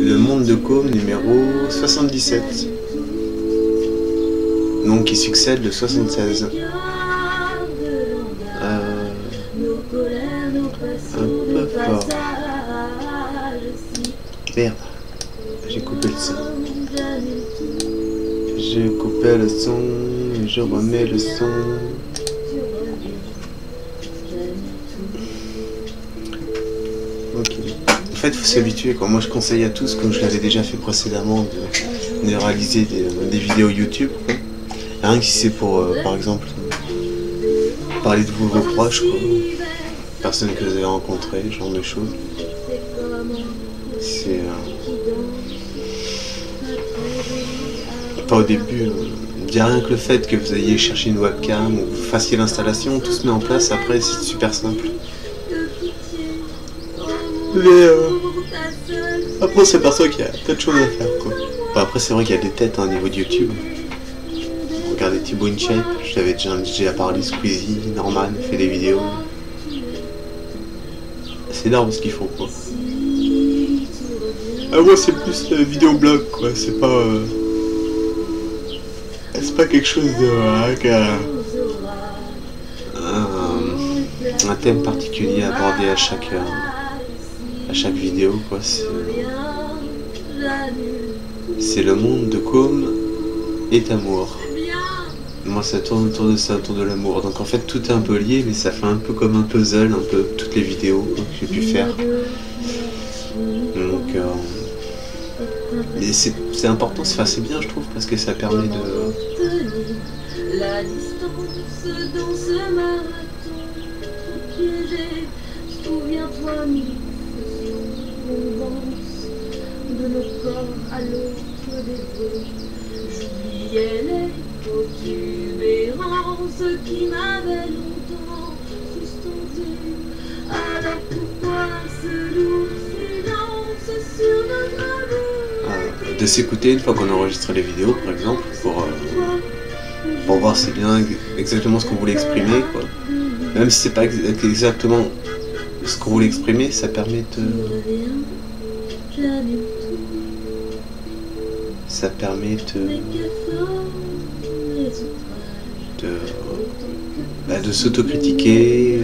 Le monde de Com numéro 77. Donc qui succède le 76. Un peu fort. Merde, j'ai coupé le son. J'ai coupé le son, je remets le son. Ok. En fait, il faut s'habituer quoi. Moi, je conseille à tous, comme je l'avais déjà fait précédemment, de réaliser des vidéos YouTube. Quoi. Rien que si c'est pour, par exemple, parler de vos proches, quoi. Personnes que vous avez rencontrées, ce genre de choses. C'est pas au début. Déjà rien que le fait que vous ayez cherché une webcam ou vous fassiez l'installation, tout se met en place. Après, c'est super simple. Mais après, on s'aperçoit qu'il y a plein de choses à faire, quoi. Bon, après, c'est vrai qu'il y a des têtes au niveau de YouTube. Regardez Thibaut InShape, je l'avais déjà parlé, Squeezie, Norman fait des vidéos. C'est énorme ce qu'ils font, quoi. Ah, moi, c'est plus vidéoblog, quoi. C'est pas quelque chose de un thème particulier abordé à chaque vidéo, quoi. C'est le monde de Com est amour. Moi, ça tourne autour de ça, autour de l'amour. Donc en fait, tout est un peu lié, mais ça fait un peu comme un puzzle, un peu toutes les vidéos que j'ai pu faire. Donc mais c'est important, enfin, c'est bien, je trouve, parce que ça permet de la distance dans ce marathon piégé. Souviens-toi, nous faisions convence de nos corps à l'autre des deux. J'oubliais les protubérances qui m'avaient longtemps sustenté. Alors pourquoi ce lourd silence sur notre amour? De s'écouter une fois qu'on enregistre les vidéos, par exemple, pour voir c'est bien exactement ce qu'on voulait exprimer, quoi. Même si c'est pas exactement ce qu'on voulait exprimer, ça permet de s'autocritiquer,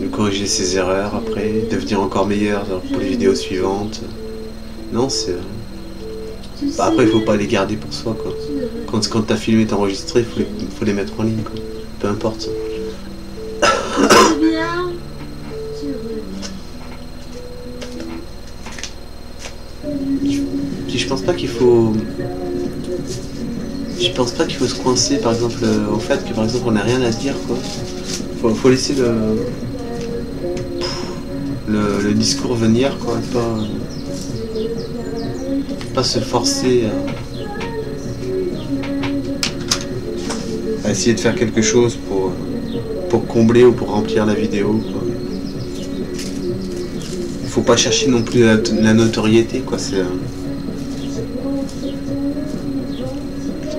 de corriger ses erreurs après, devenir encore meilleur pour les vidéos suivantes. Non, c'est... après, il faut pas les garder pour soi, quoi. Quand t'as filmé, t'as enregistré, il faut les mettre en ligne, quoi. Peu importe. Puis je pense pas qu'il faut... Je pense pas qu'il faut se coincer, par exemple, au fait que, par exemple, on n'a rien à dire, quoi. Faut laisser le discours venir, quoi. Pas se forcer à essayer de faire quelque chose pour combler ou pour remplir la vidéo, quoi. Faut pas chercher non plus la notoriété, quoi.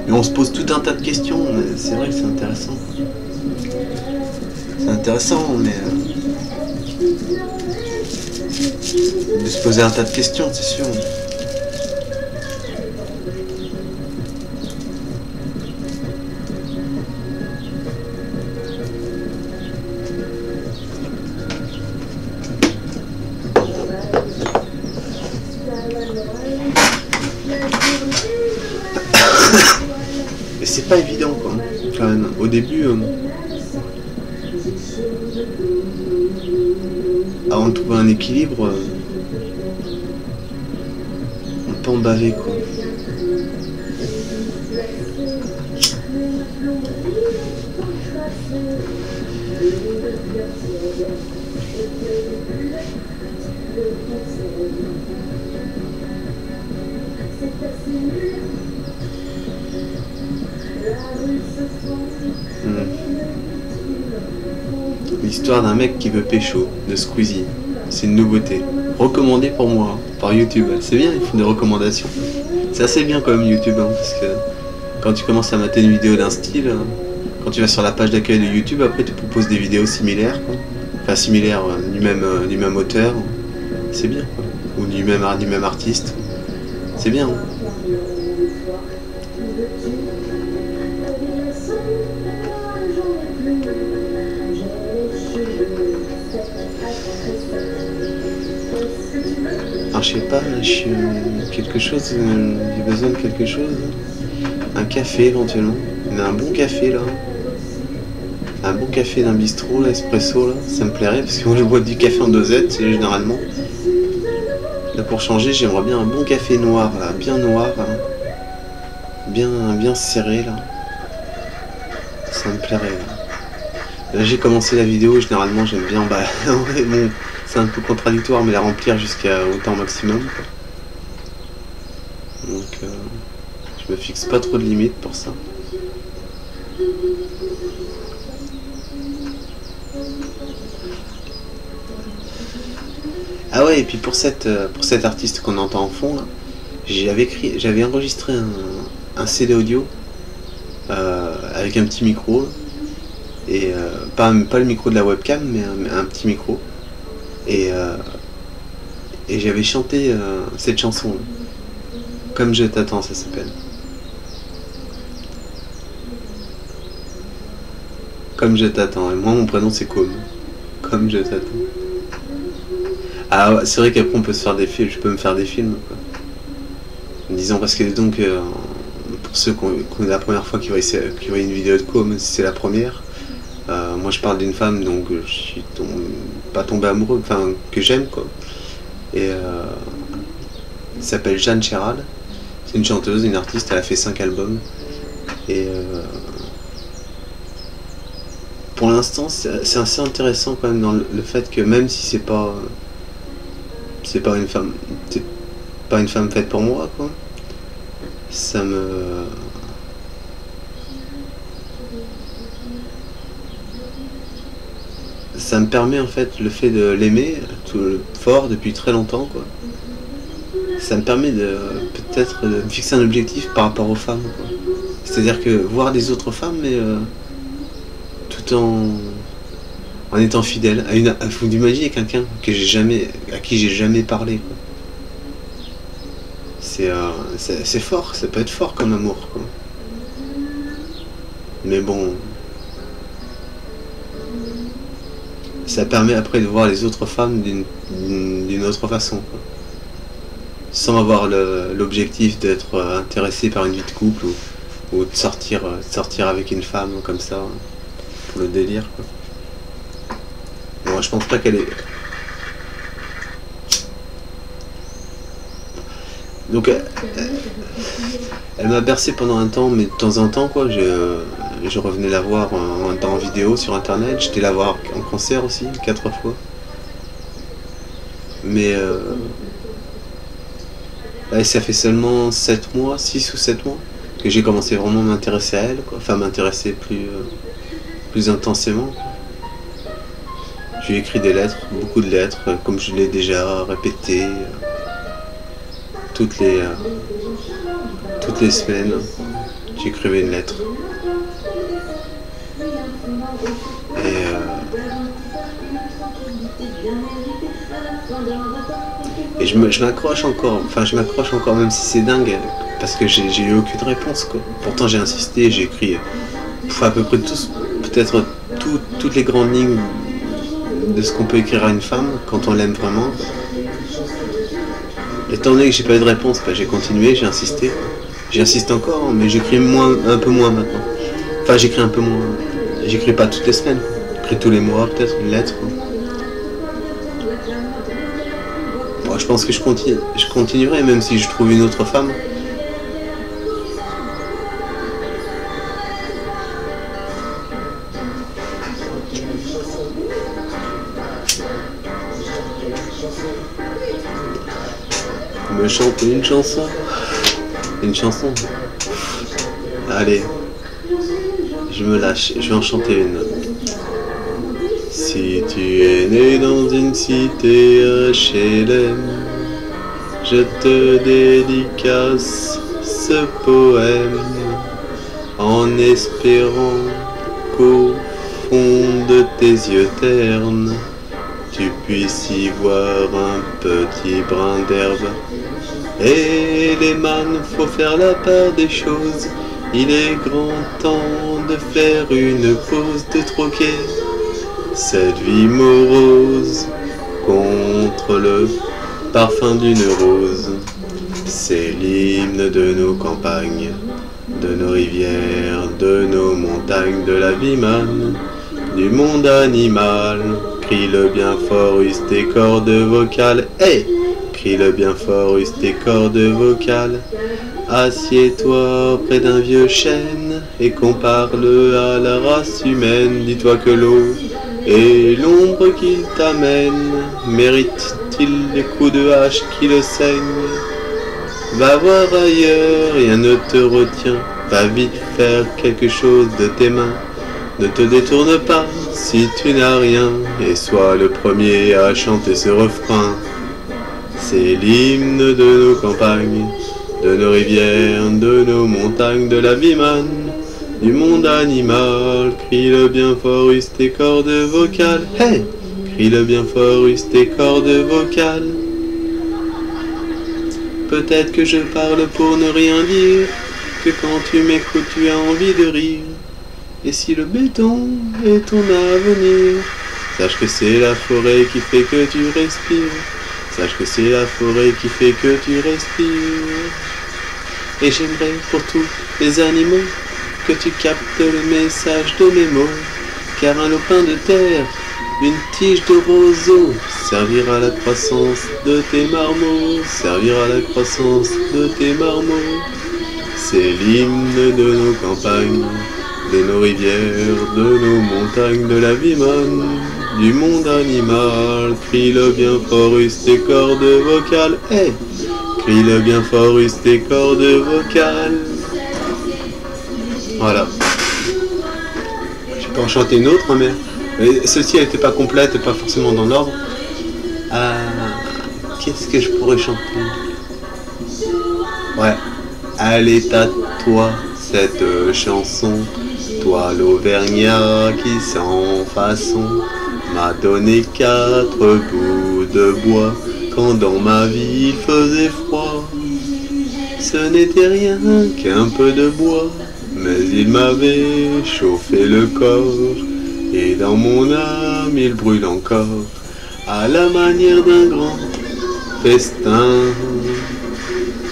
Et on se pose tout un tas de questions, mais c'est vrai que c'est intéressant. C'est intéressant, mais de se poser un tas de questions, c'est sûr. Et c'est pas évident, quoi, quand même. Au début, avant de trouver un équilibre, on peut en baver, quoi. L'histoire d'un mec qui veut pécho, de Squeezie. C'est une nouveauté. Recommandé pour moi, par YouTube. C'est bien, ils font des recommandations. C'est assez bien quand même YouTube, hein, parce que quand tu commences à mater une vidéo d'un style, quand tu vas sur la page d'accueil de YouTube, après tu proposes des vidéos similaires, quoi. enfin similaire, du même auteur, c'est bien, quoi. Ou du même artiste, c'est bien. Hein. Alors je sais pas, là, quelque chose, j'ai besoin de quelque chose. Un café éventuellement. Mais un bon café là. Un bon café d'un bistrot, là, espresso là, ça me plairait parce que moi je bois du café en dosette généralement. Là pour changer j'aimerais bien un bon café noir là, bien noir, hein. Bien serré là. Ça me plairait là. Là j'ai commencé la vidéo, généralement j'aime bien, bah ouais, bon, c'est un peu contradictoire mais la remplir jusqu'à au temps maximum. Donc je me fixe pas trop de limites pour ça. Ah ouais, et puis pour cet artiste qu'on entend en fond là, j'avais enregistré un CD audio avec un petit micro et pas le micro de la webcam mais un petit micro et j'avais chanté cette chanson là. Comme je t'attends, ça s'appelle. Comme je t'attends, et moi mon prénom c'est Comme je t'attends. Ah ouais, c'est vrai qu'après on peut se faire des films, je peux me faire des films quoi. Disons parce que donc pour ceux qui ont la première fois qui voient une vidéo de Com, si c'est la première, moi je parle d'une femme donc je suis pas tombé amoureux, enfin que j'aime quoi. Et elle s'appelle Jeanne Chéral, c'est une chanteuse, une artiste, elle a fait 5 albums et pour l'instant c'est assez intéressant quand même dans le fait que même si c'est pas une femme faite pour moi quoi, ça me permet en fait le fait de l'aimer fort depuis très longtemps quoi. Ça me permet de peut-être de me fixer un objectif par rapport aux femmes quoi. C'est-à-dire que voir des autres femmes mais tout en étant fidèle à vous imaginez quelqu'un à qui j'ai jamais parlé quoi. C'est fort, ça peut être fort comme amour quoi. Mais bon, ça permet après de voir les autres femmes d'une autre façon quoi. Sans avoir l'objectif d'être intéressé par une vie de couple ou de sortir avec une femme comme ça pour le délire quoi. Bon, je pense pas qu'elle est... Donc elle m'a bercé pendant un temps, mais de temps en temps quoi, je revenais la voir en vidéo sur internet, j'étais la voir en concert aussi, 4 fois. Mais ça fait seulement 7 mois, 6 ou 7 mois, que j'ai commencé vraiment à m'intéresser à elle, quoi. Enfin m'intéresser plus intensément. Quoi. Je lui ai écrit des lettres, beaucoup de lettres, comme je l'ai déjà répété. Toutes les semaines, j'écrivais une lettre. Et je m'accroche encore, même si c'est dingue, parce que j'ai eu aucune réponse quoi. Pourtant j'ai insisté, j'ai écrit à peu près peut-être toutes les grandes lignes de ce qu'on peut écrire à une femme quand on l'aime vraiment. Étant donné que j'ai pas eu de réponse, j'ai continué, j'ai insisté. J'insiste encore, mais j'écris un peu moins maintenant. Enfin, j'écris un peu moins. J'écris pas toutes les semaines. J'écris tous les mois, peut-être, une lettre. Bon, je pense que je continuerai, même si je trouve une autre femme. Me chanter une chanson. Allez, je me lâche, je vais en chanter une. Si tu es né dans une cité HLM, je te dédicace ce poème en espérant qu'au fond de tes yeux ternes tu puisses y voir un petit brin d'herbe. Et les man, faut faire la part des choses. Il est grand temps de faire une pause, de troquer cette vie morose contre le parfum d'une rose. C'est l'hymne de nos campagnes, de nos rivières, de nos montagnes, de la vie man, du monde animal. Crie-le bien fort, use tes cordes vocales. Hey! Crie-le bien fort, use tes cordes vocales. Assieds-toi près d'un vieux chêne et compare-le à la race humaine. Dis-toi que l'eau et l'ombre qu'il t'amène mérite-t-il les coups de hache qui le saignent? Va voir ailleurs, rien ne te retient. Va vite faire quelque chose de tes mains. Ne te détourne pas si tu n'as rien et sois le premier à chanter ce refrain. C'est l'hymne de nos campagnes, de nos rivières, de nos montagnes, de la vie man, du monde animal. Crie-le bien fort, use tes cordes vocales. Hey! Crie-le bien fort, use tes cordes vocales. Peut-être que je parle pour ne rien dire, que quand tu m'écoutes tu as envie de rire. Et si le béton est ton avenir, sache que c'est la forêt qui fait que tu respires. Sache que c'est la forêt qui fait que tu respires. Et j'aimerais pour tous les animaux que tu captes le message de mes mots. Car un lopin de terre, une tige de roseau, servira à la croissance de tes marmots. Servira à la croissance de tes marmots. C'est l'hymne de nos campagnes, de nos rivières, de nos montagnes, de la vie man, du monde animal. Crie-le bien fort, use tes cordes vocales. Hey! Crie-le bien fort, use tes cordes vocales. Voilà. Je peux en chanter une autre, mais celle-ci elle n'était pas complète et pas forcément dans l'ordre. Qu'est-ce que je pourrais chanter? Ouais. Allez, tâte-toi cette chanson. Toi l'Auvergnat qui sans façon m'a donné 4 bouts de bois quand dans ma vie il faisait froid. Ce n'était rien qu'un peu de bois, mais il m'avait chauffé le corps et dans mon âme il brûle encore à la manière d'un grand festin.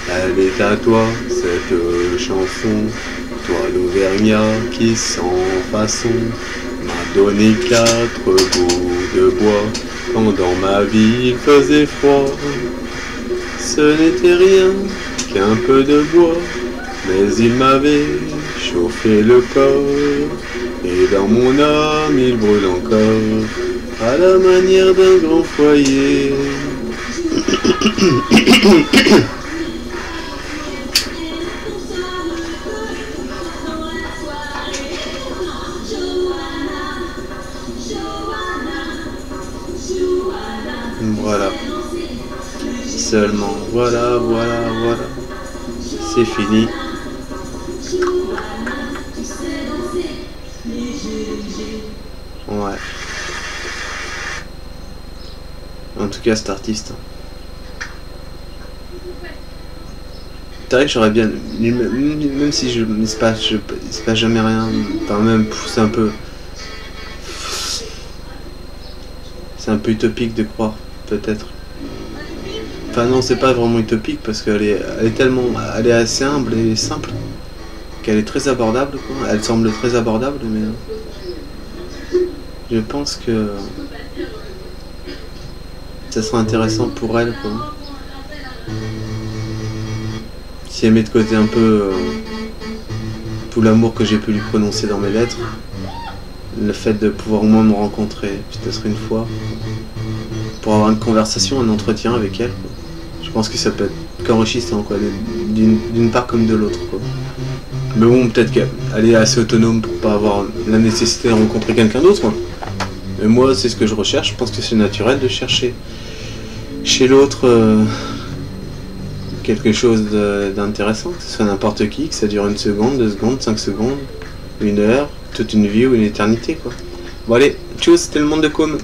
Elle est à toi cette chanson. Toi l'Auvergnat qui sans façon m'a donné 4 bouts de bois quand dans ma vie il faisait froid. Ce n'était rien qu'un peu de bois, mais il m'avait chauffé le corps et dans mon âme il brûle encore à la manière d'un grand foyer. Voilà. Seulement, voilà. C'est fini. Ouais. En tout cas, cet artiste. C'est vrai que j'aurais bien... Même si je ne se passe jamais rien. Enfin, même, c'est un peu... C'est un peu utopique de croire, peut-être. Enfin non, c'est pas vraiment utopique parce qu'elle est assez humble et simple, qu'elle est très abordable, quoi. Elle semble très abordable, mais je pense que ça sera intéressant pour elle, quoi. Si elle met de côté un peu tout l'amour que j'ai pu lui prononcer dans mes lettres, le fait de pouvoir au moins me rencontrer peut-être une fois pour avoir une conversation, un entretien avec elle, quoi. Je pense que ça peut être qu'enrichissant, quoi, d'une part comme de l'autre, quoi. Mais bon, peut-être qu'elle est assez autonome pour pas avoir la nécessité de rencontrer quelqu'un d'autre, quoi. Mais moi c'est ce que je recherche. Je pense que c'est naturel de chercher chez l'autre quelque chose d'intéressant, que ce soit n'importe qui, que ça dure 1 seconde, 2 secondes, 5 secondes, 1 heure, toute une vie ou une éternité, quoi. Bon allez, tchuss, c'était le monde de Com.